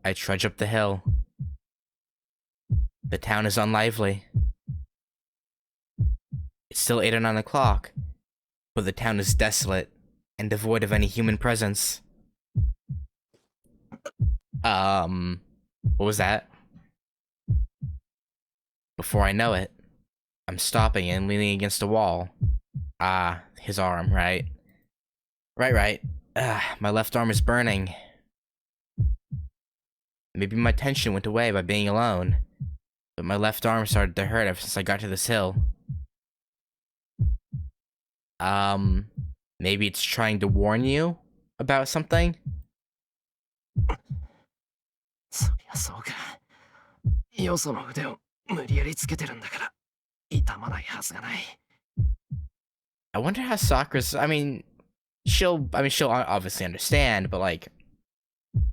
I trudge up the hill. The town is unlively. It's still 8 or 9 o'clock, but the town is desolate and devoid of any human presence. What was that? Before I know it, I'm stopping and leaning against a wall. Ah, his arm, right? Right. My left arm is burning. Maybe my tension went away by being alone, but my left arm started to hurt ever since I got to this hill. Maybe it's trying to warn you about something? そりゃそうか。よその腕を無理やりつけてるんだから、痛まないはずがない。I wonder how Sakura's. She'll obviously understand, but like,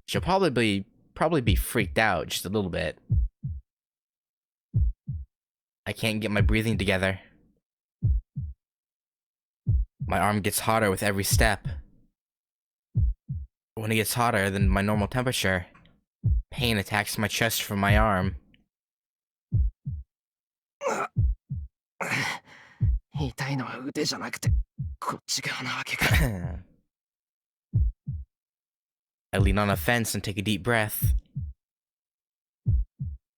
she'll probably be freaked out just a little bit. I can't get my breathing together. My arm gets hotter with every step. When it gets hotter than my normal temperature, pain attacks my chest from my arm. 痛いのは腕じゃなくて、こっち側なわけか。I lean on a fence and take a deep breath.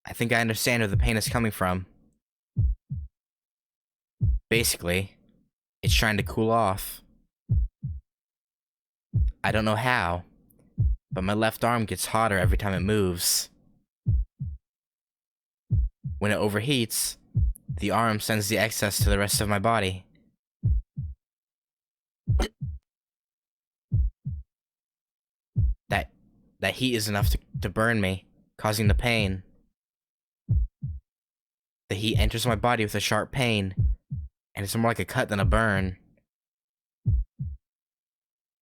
I think I understand where the pain is coming from. Basically, it's trying to cool off. I don't know how, but my left arm gets hotter every time it moves. When it overheats, the arm sends the excess to the rest of my body. That heat is enough to burn me, causing the pain. The heat enters my body with a sharp pain, and it's more like a cut than a burn.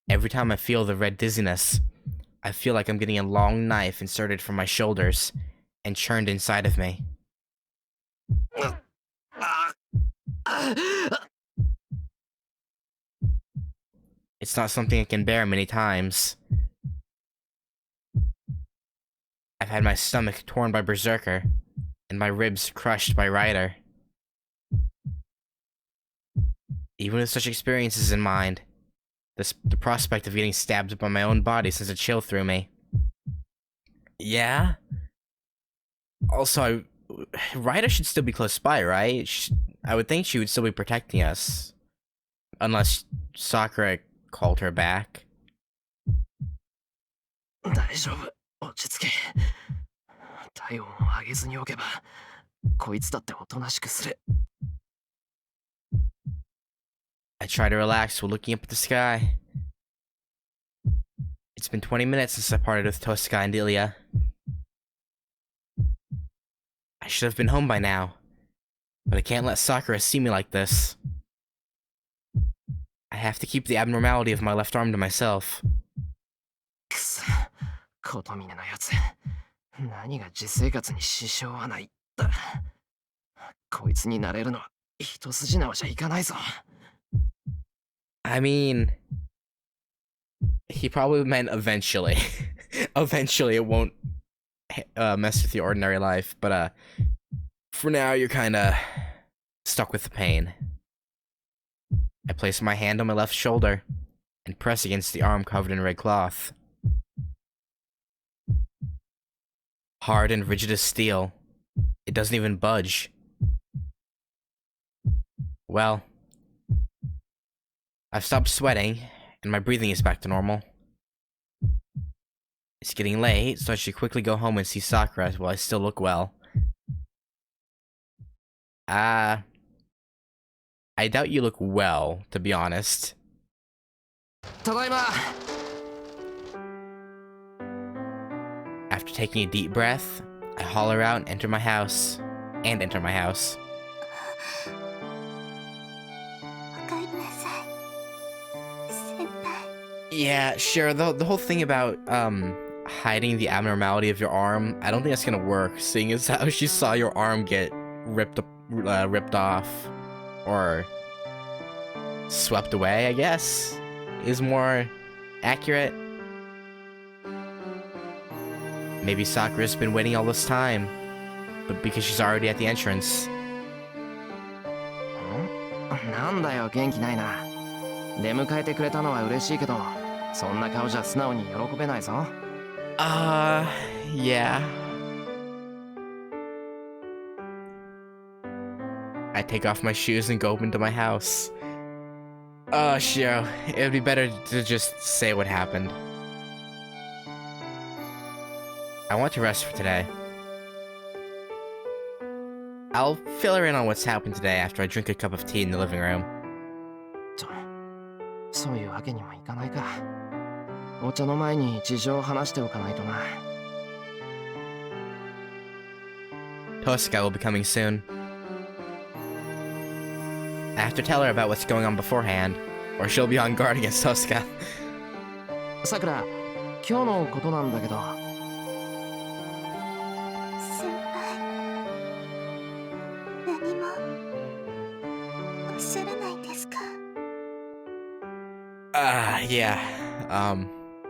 Every time I feel the red dizziness, I feel like I'm getting a long knife inserted from my shoulders and churned inside of me. It's not something I can bear many times. I've had my stomach torn by Berserker, and my ribs crushed by Rider. Even with such experiences in mind, the prospect of getting stabbed by my own body sends a chill through me. Yeah? Also, Rider should still be close by, right? I would think she would still be protecting us. Unless Sakura called her back. 大丈夫、落ち着け。体温を上げずにおけば、こいつだっておとなしくする。I try to relax while looking up at the sky. It's been 20 minutes since I parted with Sakura and Illya. I should have been home by now, but I can't let Sakura see me like this. I have to keep the abnormality of my left arm to myself. くそ、琴峰のやつ。何が実生活に支障はないだ。こいつになれるのは一筋縄じゃいかないぞ。I mean, he probably meant eventually. Eventually it won't mess with your ordinary life, but for now you're kinda stuck with the pain. I place my hand on my left shoulder and press against the arm covered in red cloth. Hard and rigid as steel, it doesn't even budge. Well, I've stopped sweating, and my breathing is back to normal. It's getting late, so I should quickly go home and see Sakura while I still look well. I doubt you look well, to be honest. ただいま。After taking a deep breath, I holler out and enter my house. Yeah, sure. The whole thing about hiding the abnormality of your arm, I don't think that's gonna work, seeing as how she saw your arm get ripped off or swept away, I guess, is more accurate. Maybe Sakura's been waiting all this time, but because she's already at the entrance. なんだよ、元気ないな。出迎えてくれたのは嬉しいけど、そんな顔じゃ素直に喜べないぞ。Yeah. I take off my shoes and go into my house. Shiro, it would be better to just say what happened. I want to rest for today. I'll fill her in on what's happened today after I drink a cup of tea in the living room. そういうわけにもいかないか。お茶の前に事情を話しておかないとな。Tosca will be coming soon. I have to tell her about what's going on beforehand, or she'll be on guard against Tosca. さくら、今日のことなんだけど。先輩、何もおっしゃらないんですか？ Yeah.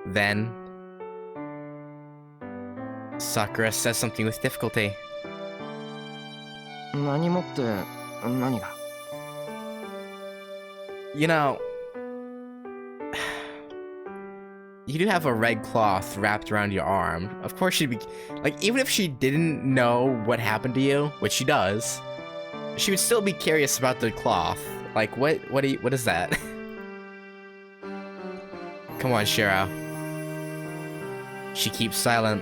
Then Sakura says something with difficulty. 何もって何が？ You know, you do have a red cloth wrapped around your arm. Of course she'd be like, even if she didn't know what happened to you, which she does, she would still be curious about the cloth. Like, what is that? Come on, Shiro. She keeps silent.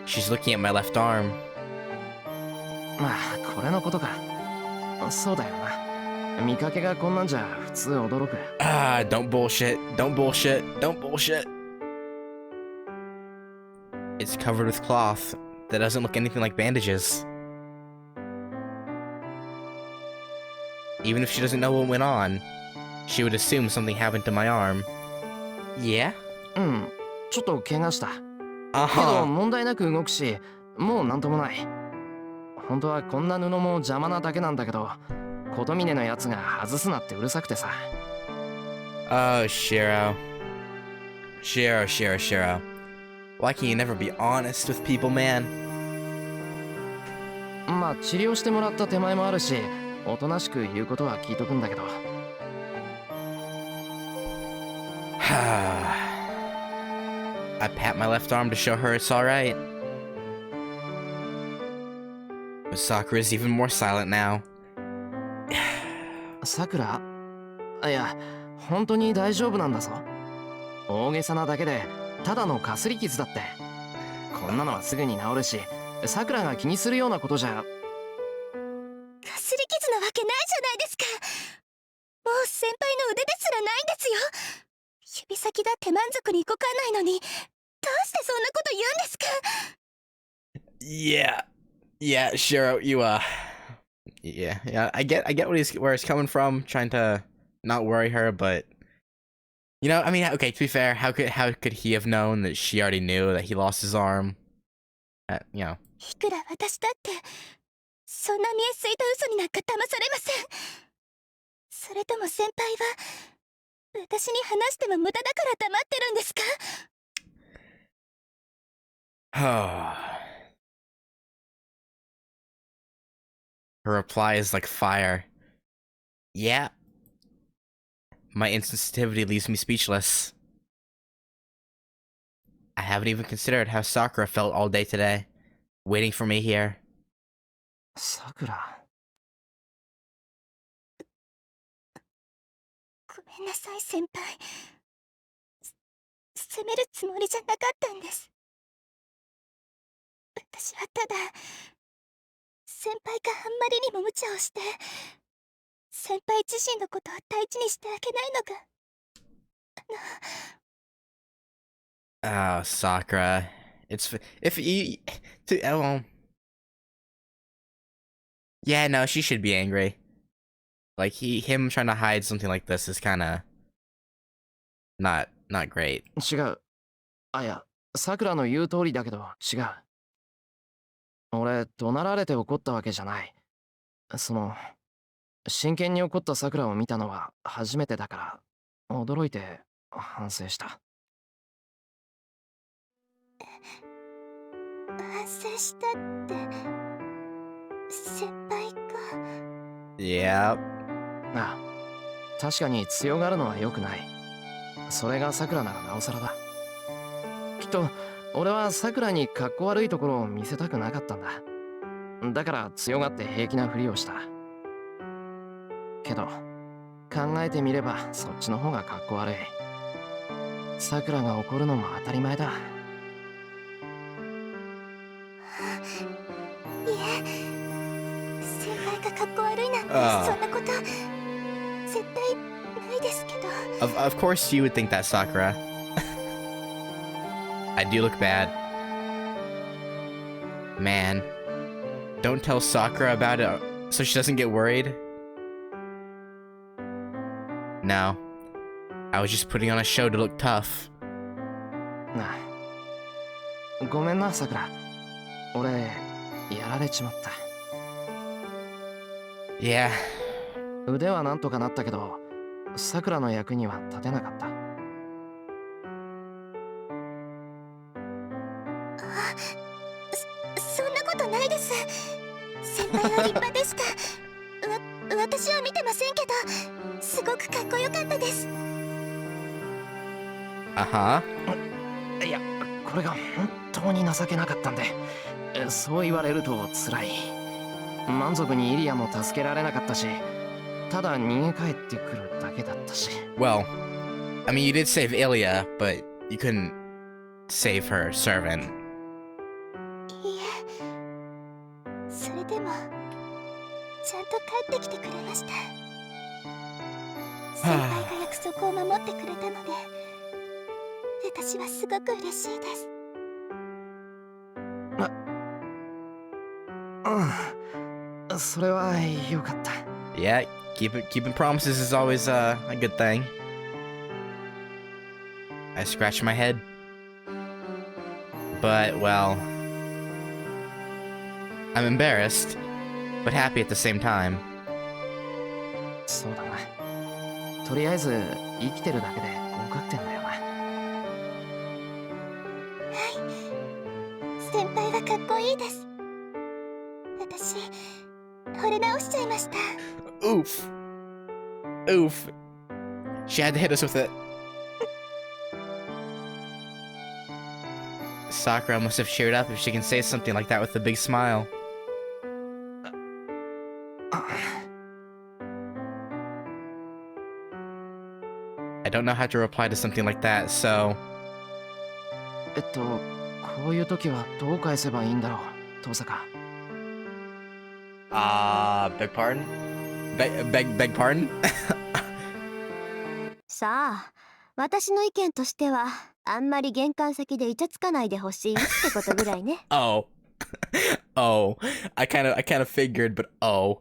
She's looking at my left arm. まあ、これのことか。そうだよな。見かけがこんなんじゃ普通驚く。Don't bullshit. Don't bullshit. Don't bullshit. It's covered with cloth that doesn't look anything like bandages. Even if she doesn't know what went on, she would assume something happened to my arm. Yeah? うん、ちょっと怪我した。けど Uh-huh. 問題なく動くし、もうなんともない。本当はこんな布も邪魔なだけなんだけど、琴峰のやつが外すなってうるさくてさ。Oh, Shiro. Shiro. Why can you never be honest with people, man? まあ治療してもらった手前もあるし、おとなしく言うことは聞いとくんだけど。I pat my left arm to show her it's alright. But Sakura's even more silent now. さくら？いや、本当に大丈夫なんだぞ。大げさなだけで、ただのかすり傷だって。こんなのはすぐに治るし、さくらが気にするようなことじゃ。かすり傷なわけないじゃないですか。もう先輩の腕ですらないんですよ。指先だって満足に動かないのに、どうしてそんなこと言うんですか？ Yeah, Shiro, yeah. I get where he's coming from, trying to not worry her, but I mean, okay, to be fair, how could he have known that she already knew that he lost his arm? いくら私だって、そんな見えすいた嘘になんか騙されません。それとも先輩は、私に話しても無駄だから黙ってるんですか？ Her reply is like fire. Yeah. My insensitivity leaves me speechless. I haven't even considered how Sakura felt all day today, waiting for me here. さくら。ごめんなさい先輩。責めるつもりじゃなかったんです。私はただ先輩があんまりにも無茶をして、先輩自身のことを大事にしてあげないのが。Oh, Sakura. If you yeah, no, she should be angry. Like him trying to hide something like this is kind of not great. 違う。あ、いや、さくらの言う通りだけど違う。俺、怒鳴られて怒ったわけじゃない。真剣に怒ったさくらを見たのは初めてだから、驚いて反省した。反省したって先輩が。 Yep. ああ、確かに強がるのは良くない。それがさくらならなおさらだ。きっと俺はさくらにかっこ悪いところを見せたくなかったんだ。だから強がって平気なふりをした。けど考えてみればそっちの方がかっこ悪い。さくらが怒るのも当たり前だ。いえ、先輩がかっこ悪いなんてそんなこと絶対ないですけど。Of course you would think that, Sakura. I do look bad. Man. Don't tell Sakura about it so she doesn't get worried. No. I was just putting on a show to look tough. なあ、ごめんなさくら。俺やられちまった。Yeah. 腕はなんとかなったけどさくらの役には立てなかった。そんなことないです。先輩は立派でした。私は見てませんけど、すごくかっこよかったです。Uh-huh. いや、これが本当に情けなかったんで、そう言われると辛い。満足にイリアも助けられなかったし、ただ逃げ帰ってくるだけだったし。Well, I mean, you did save Illya, but you couldn't save her servant. いえ、それでもちゃんと帰ってきてくれました。先輩が約束を守ってくれたので、私はすごく嬉しいです。うん、それはよかった。Yeah, keeping promises is always a good thing. I scratch my head. But, well, I'm embarrassed, but happy at the same time. そうだな。とりあえず生きてるだけで合格点だよな。先輩がかっこいいです。私、惚れ直しちゃいました。Oof. Oof. She had to hit us with it. Sakura must have cheered up if she can say something like that with a big smile. I don't know how to reply to something like that, so... こういう時はどう返せばいいんだろう、遠坂。beg pardon? Beg pardon? さあ、私の意見としては、あんまり玄関先でイチャつかないでほしいってことぐらいね。Oh. Oh. I kind of figured, but oh.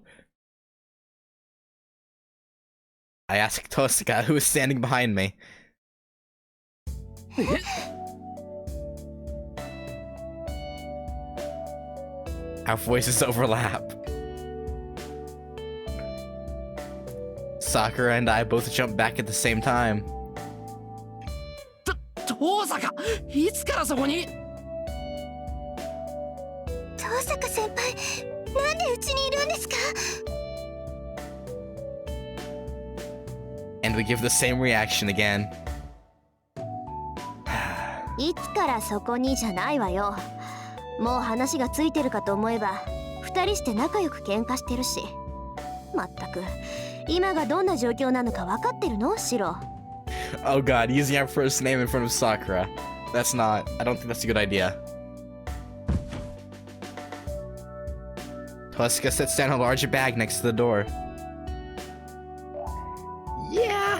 I asked Tosaka, who was standing behind me. Our voices overlap. Sakura and I both jump back at the same time. 遠坂、いつからそこに？遠坂先輩、なんでうちにいるんですか？ And we give the same reaction again. いつからそこにじゃないわよ。もう話がついてるかと思えば、二人して仲良く喧嘩してるし。まったく、今がどんな状況なのか分かってるの？シロ。Oh god, using our first name in front of Sakura. That's not... I don't think that's a good idea. Tosaka sets down a larger bag next to the door. Yeah.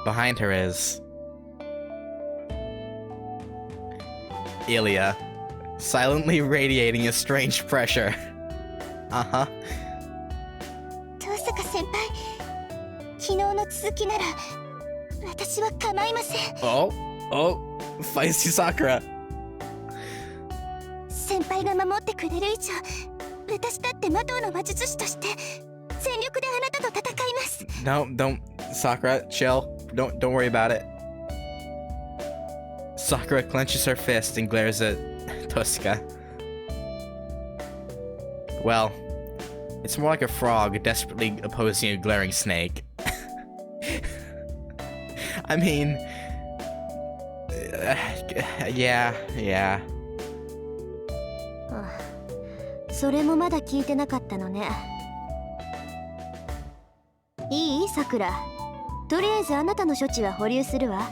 Behind her is... Illya. Silently radiating a strange pressure. Uh-huh. 遠坂先輩、昨日の続きなら私は構いません。 Oh, feisty Sakura. 先輩が守ってくれる以上、私だって魔導の魔術師として全力であなたと戦います。 No, don't, Sakura, chill. Don't worry about it. Sakura clenches her fist and glares at Tosca. Well, it's more like a frog desperately opposing a glaring snake. I mean, yeah. それもまだ聞いてなかったのね。いい？さくら。とりあえずあなたの処置は保留するわ。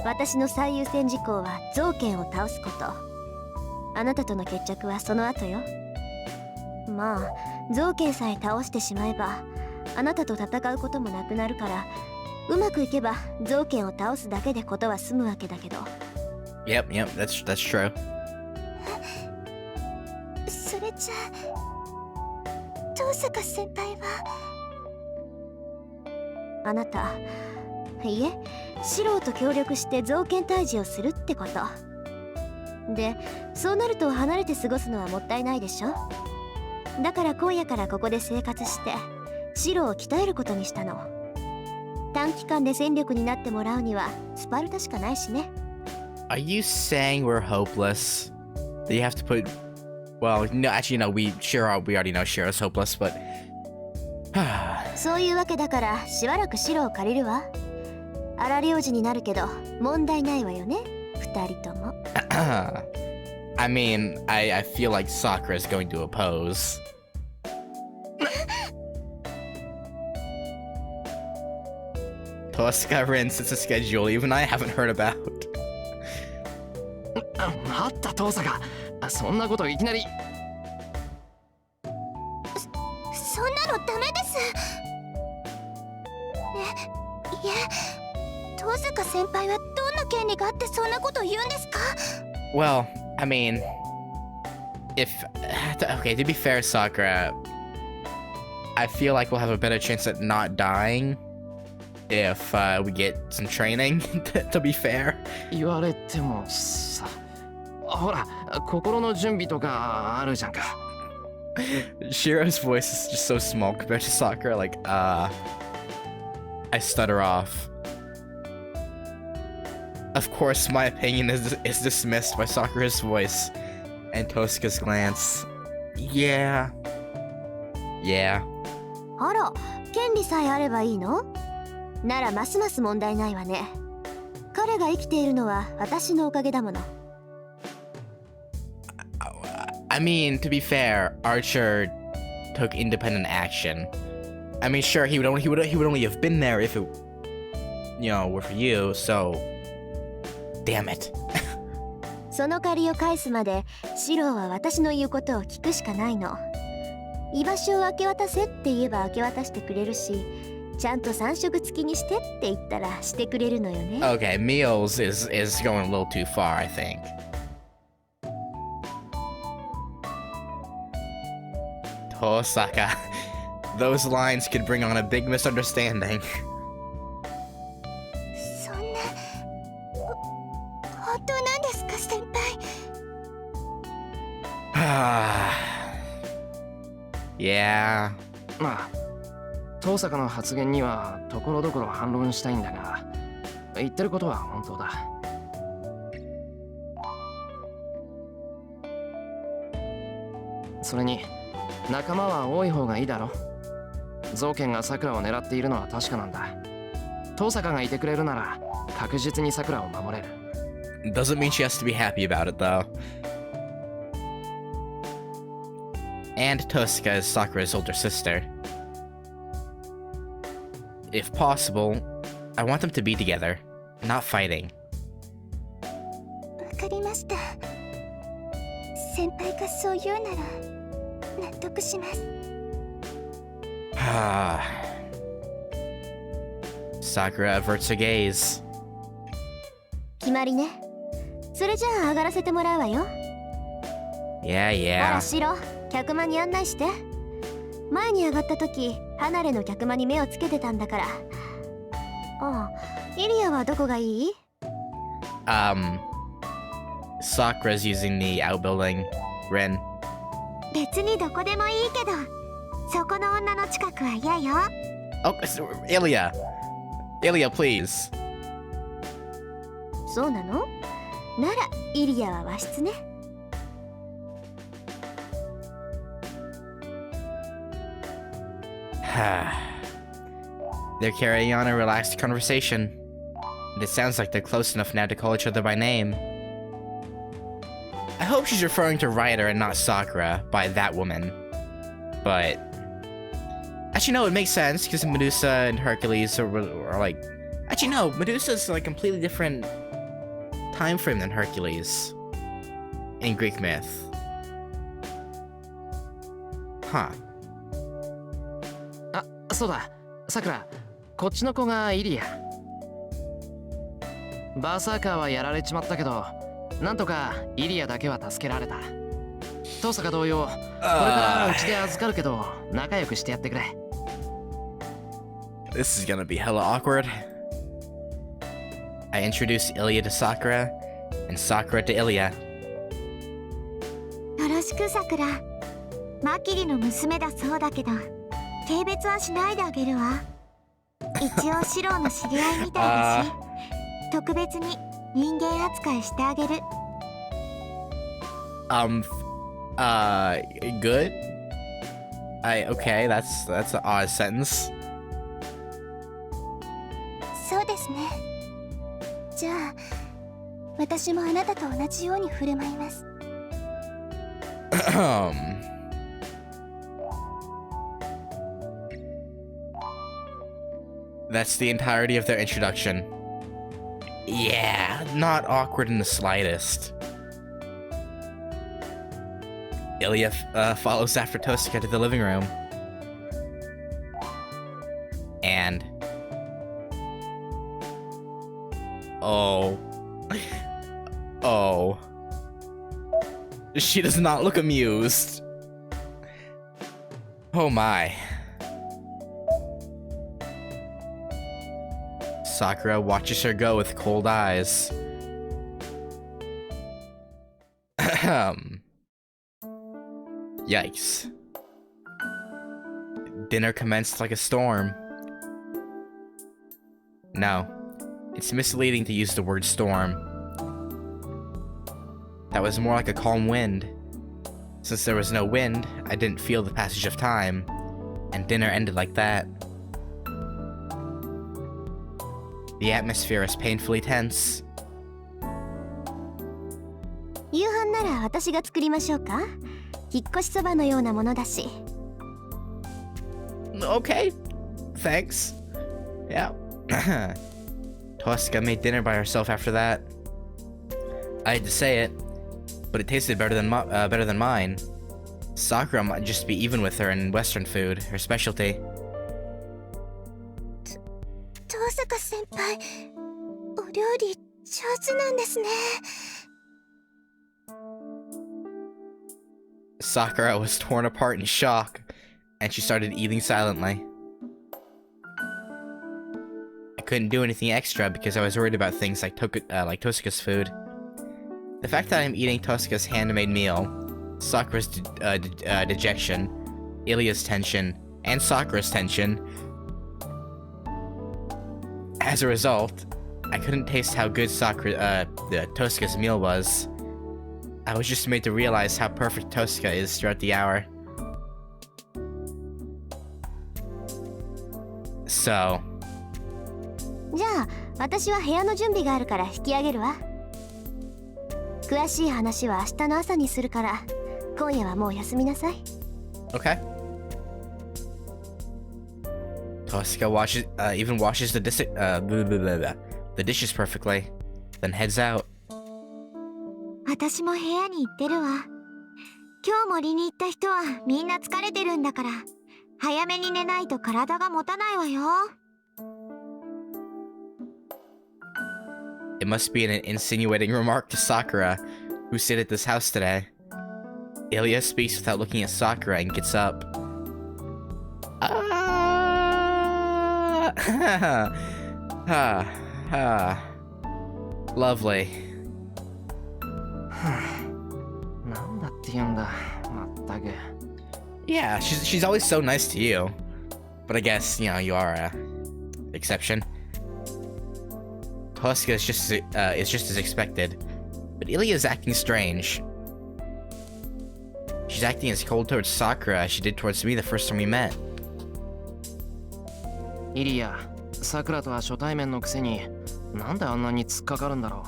私の最優先事項はゾウケンを倒すこと。あなたとの決着はその後よ。まあ、ゾウケンさえ倒してしまえば、あなたと戦うこともなくなるから、うまくいけばゾウケンを倒すだけでことは済むわけだけど。Yep, that's true. それじゃあ遠坂先輩は。あなた、いえ、シローと協力して造剣退治をするってことで、そうなると離れて過ごすのはもったいないでしょ。だから今夜からここで生活してシローを鍛えることにしたの。短期間で戦力になってもらうにはスパルタしかないしね。 Are you saying we're hopeless? That you have to put... Well, no, actually, no, we already know Shiro's hopeless, but... そういうわけだからしばらくシローを借りるわ。荒領事になるけど問題ないわよね、二人とも。I mean, I feel like Sakura is going to oppose. Tosca sets a schedule even I haven't heard about. 待った遠坂、そんなこといきなり。そんなのダメです。いえ、遠坂先輩はどんな権利があってそんなこと言うんですか？ Well, I mean, if... Okay, to be fair, Sakura, I feel like we'll have a better chance at not dying if we get some training, to be fair. 言われてもさ、ほら、心の準備とかあるじゃんか。Shiro's voice is just so small compared to Sakura, like, I stutter off. Of course, my opinion is dismissed by Sakura's voice and Tosca's glance. Yeah. あら、権利さえあればいいの？ならますます問題ないわね。彼が生きているのは私のおかげだもの。I mean, to be fair, Archer took independent action. I mean, sure, he would only have been there if it, were for you. So, damn it. その借りを返すまでシローは私の言うことを聞くしかないの。居場所を明け渡せって言えば明け渡してくれるし、ちゃんと3食付きにしてって言ったらしてくれるのよね。Okay, meals is going a little too far, I think. Tosaka. Those lines could bring on a big misunderstanding. そんな、本当なんですか先輩？Yeah. まあ、遠坂の発言にはところどころ反論したいんだが、言ってることは本当だ。それに仲間は多い方がいいだろ。ゾウケンがサクラを狙っているのは確かなんだ。遠坂がいてくれるなら確実にサクラを守れる。Doesn't mean she has to be happy about it, though. And Tosca is Sakura's older sister. If possible, I want them to be together, not fighting. わかりました。先輩がそう言うなら納得します。Sakura averts her gaze. 決まりね。それじゃあ上がらせてもらうわよ。Yeah. あらシロ、客間に案内して。前に上がった時離れの客間に目をつけてたんだから。ああ、イリアはどこがいい？ Sakura's using the outbuilding. Ren. 別にどこでもいいけど、そこの女の近くは嫌よ。Oh, Illya. Illya, please. そうなの？ならイリアは和室ね。They're carrying on a relaxed conversation. And it sounds like they're close enough now to call each other by name. I hope she's referring to Ryder and not Sakura by that woman. But actually, no, it makes sense because Medusa and Hercules are like. Actually, no, Medusa's like completely different time frame than Hercules in Greek myth. Huh. あ、そうだ、さくら、こっちの子がイリア。バーサーカーはやられちまったけど、なんとかイリアだけは助けられた。トサカ同様、これからうちで預かるけど、仲良くしてやってくれ。This is gonna be hella awkward. I introduce Illya to Sakura, and Sakura to Illya. よろしくさくら。マキリの娘だそうだけど、軽蔑はしないであげるわ。一応シローの知り合いみたいだし、特別に人間扱いしてあげる。Good? Okay, that's an odd sentence. そうですね。じゃあ、私もあなたと同じように振る舞います。That's the entirety of their introduction. Yeah, not awkward in the slightest. Illya follows after Tosca to the living room. And... Oh. Oh. She does not look amused. Oh my. Sakura watches her go with cold eyes. Yikes. Dinner commenced like a storm. No, it's misleading to use the word storm. That was more like a calm wind. Since there was no wind, I didn't feel the passage of time, and dinner ended like that. The atmosphere is painfully tense. 夕飯なら私が作りましょうか。引っ越しそばのようなものだし。Okay, thanks. Yeah. Tosca made dinner by herself after that. I hate to say it, but it tasted better than mine. Sakura might just be even with her in Western food, her specialty. 遠坂先輩、お料理上手なんですね。Sakura was torn apart in shock, and she started eating silently. I couldn't do anything extra because I was worried about things like Tosca's food. The fact that I'm eating Tosca's handmade meal, Sakura's dejection, Illya's tension, and Sakura's tension. As a result, I couldn't taste how good Tosca's meal was. I was just made to realize how perfect Tosca is throughout the hour. So... じゃあ私は部屋の準備があるから引き上げるわ。詳しい話は明日の朝にするから今夜はもう休みなさい。 Okay. Tosca even washes the dishes perfectly, then heads out. 私も部屋に行ってるわ。今日森に行った人はみんな疲れてるんだから、早めに寝ないと体が持たないわよ。It must be an insinuating remark to Sakura, who stayed at this house today. Illya speaks without looking at Sakura and gets up. Lovely. なんだって言うんだ、まったく。 Yeah, she's always so nice to you. But I guess, you know, you are a exception. Tosca is just as expected. But Illya is acting strange. She's acting as cold towards Sakura as she did towards me the first time we met. イリア、さくらとは初対面のくせになんであんなに突っかかるんだろ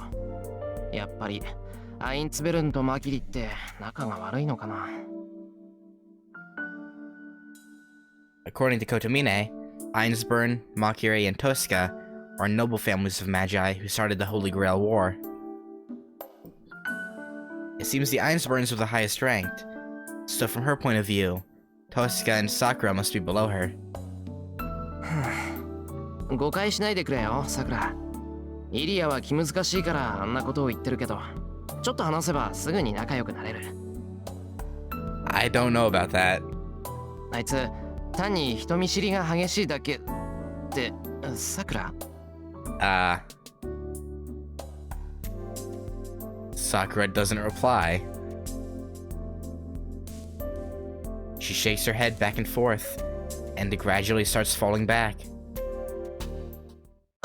う。やっぱりアインツベルンとマキリって仲が悪いのかな。According to Kotomine, Einsburn, Makire, and Tosca are noble families of Magi who started the Holy Grail War. It seems the Einsburns are the highest ranked, so from her point of view, Tosca and Sakura must be below her. 誤解しないでくれよ、さくら。イリアは気難しいからあんなことを言ってるけど、ちょっと話せばすぐに仲良くなれる。I don't know about that. あいつ、単に人見知りが激しいだけって、さくら？ Sakura doesn't reply. She shakes her head back and forth, and it gradually starts falling back.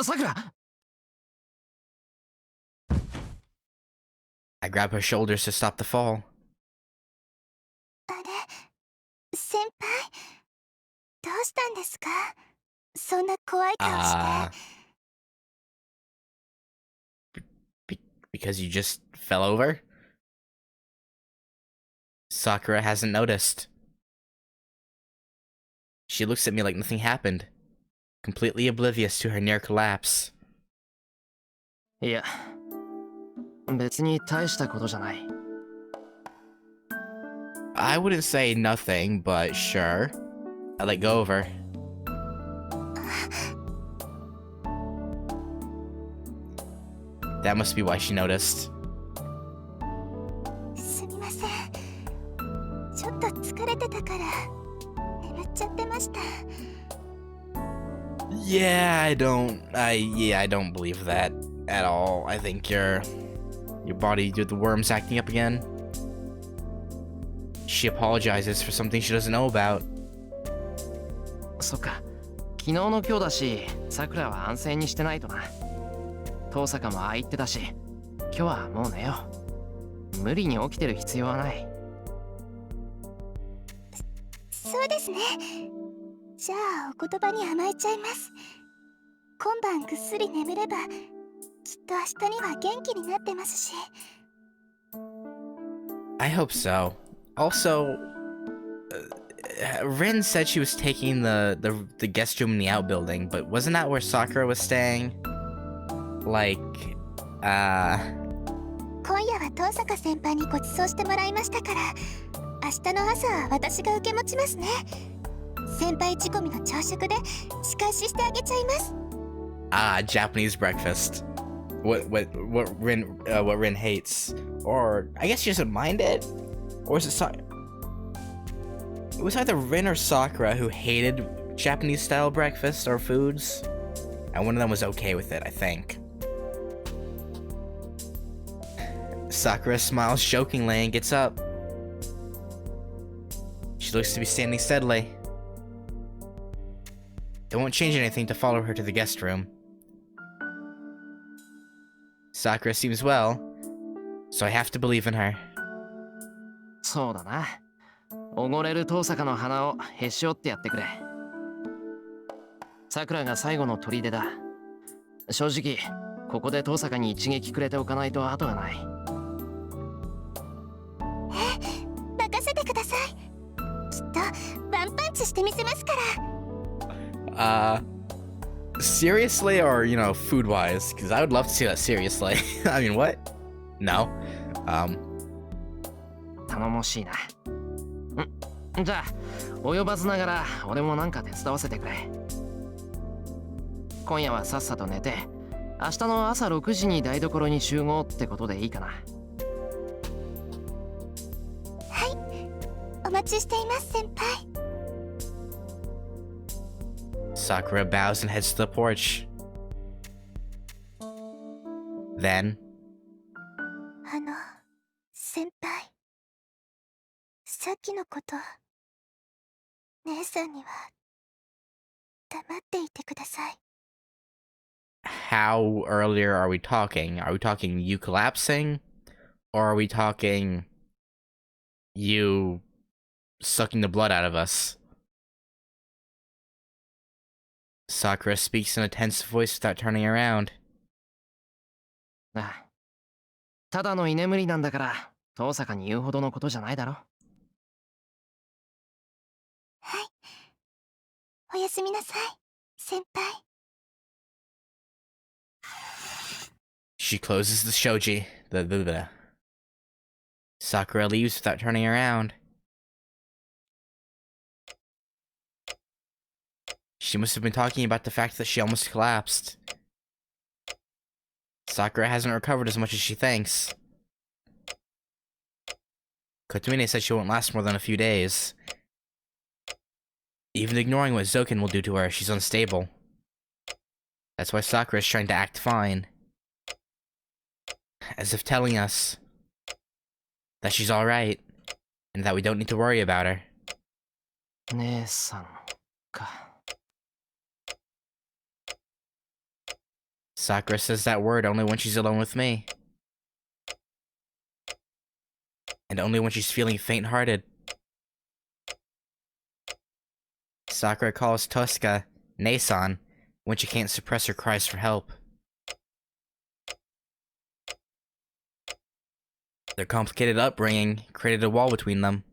さくら！ I grab her shoulders to stop the fall. あれ、先輩、どうしたんですか？そんな怖い顔して。Because you just fell over? Sakura hasn't noticed. She looks at me like nothing happened, completely oblivious to her near collapse. いや、別に大したことじゃない。I wouldn't say nothing, but sure. I let go of her. That must be why she noticed. すみません。ちょっと疲れてたから眠っちゃってました。Yeah, I don't believe that at all. I think your body did the worms acting up again. She apologizes for something she doesn't know about. そっか、昨日の今日だし、さくらは安静にしてないとな。遠坂もああ言ってたし、今日はもう寝よう。無理に起きてる必要はない。そうですね。じゃあお言葉に甘えちゃいます。今晩ぐっすり眠れば、きっと明日には元気になってますし。I hope so. Also, Rin said she was taking the guest room in the outbuilding, but wasn't that where Sakura was staying? Like, 今夜は遠坂先輩にご馳走してもらいましたから、明日の朝は私が受け持ちますね。先輩仕込みの朝食で仕返ししてあげちゃいます。Japanese breakfast. What Rin hates, or I guess she doesn't mind it, or is it it was either Rin or Sakura who hated Japanese style breakfast or foods, and one of them was okay with it, I think. Sakura smiles jokingly and gets up. She looks to be standing steadily. It won't change anything to follow her to the guest room. Sakura seems well, so I have to believe in her. そうだな。おごれる遠坂の鼻をへし折ってやってくれ。さくらが最後の砦だ。正直、ここで遠坂に一撃くれておかないと後がない。任せてください。きっとワンパンチしてみせますから。Seriously, or, you know, food-wise? Because I would love to see that seriously. I mean, what? No. 頼もしいな。じゃあ、及ばずながら俺もなんか手伝わせてくれ。今夜はさっさと寝て、明日の朝6時に台所に集合ってことでいいかな。はい、お待ちしています、先輩。Sakura bows and heads to the porch. Then, 先輩。さっきのこと、姉さんには黙っていてください。how earlier are we talking? Are we talking you collapsing? Or are we talking you sucking the blood out of us? Sakura speaks in a tense voice without turning around. ああ、ただの居眠りなんだから遠坂に言うほどのことじゃないだろ。はい。おやすみなさい、先輩。She closes the shoji. Sakura leaves without turning around. She must have been talking about the fact that she almost collapsed. Sakura hasn't recovered as much as she thinks. Kotomine said she won't last more than a few days. Even ignoring what Zoken will do to her, she's unstable. That's why Sakura is trying to act fine. As if telling us that she's alright, and that we don't need to worry about her. 姉さんか。Sakura says that word only when she's alone with me. And only when she's feeling faint-hearted. Sakura calls Tosca Nei-san when she can't suppress her cries for help. Their complicated upbringing created a wall between them.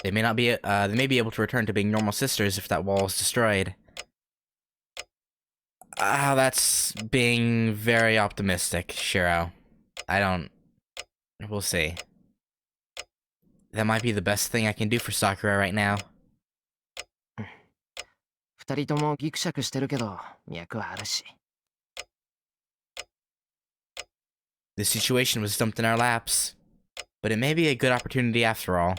They may be able to return to being normal sisters if that wall is destroyed. That's being very optimistic, Shiro. We'll see. That might be the best thing I can do for Sakura right now. 二人ともギクシャクしてるけど脈はあるし。The situation was dumped in our laps, but it may be a good opportunity after all.